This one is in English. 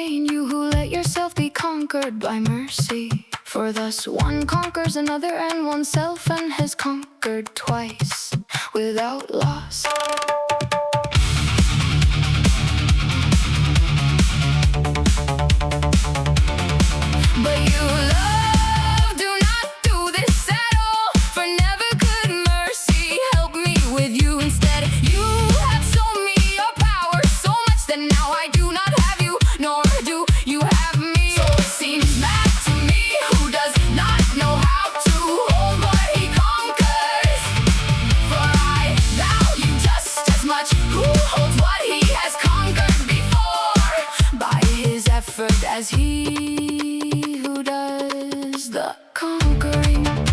gain, you who let yourself be conquered by mercy. For thus one conquers another and oneself, and has conquered twice without loss. But you love, do not do this at all, for never could mercy help me with you. Instead, you have shown me your power so much that now I do not have you, nor do you have me. So it seems mad to me who does not know how to hold what he conquers. For I value just as much who holds what he has conquered before by his effort as he who does the conquering.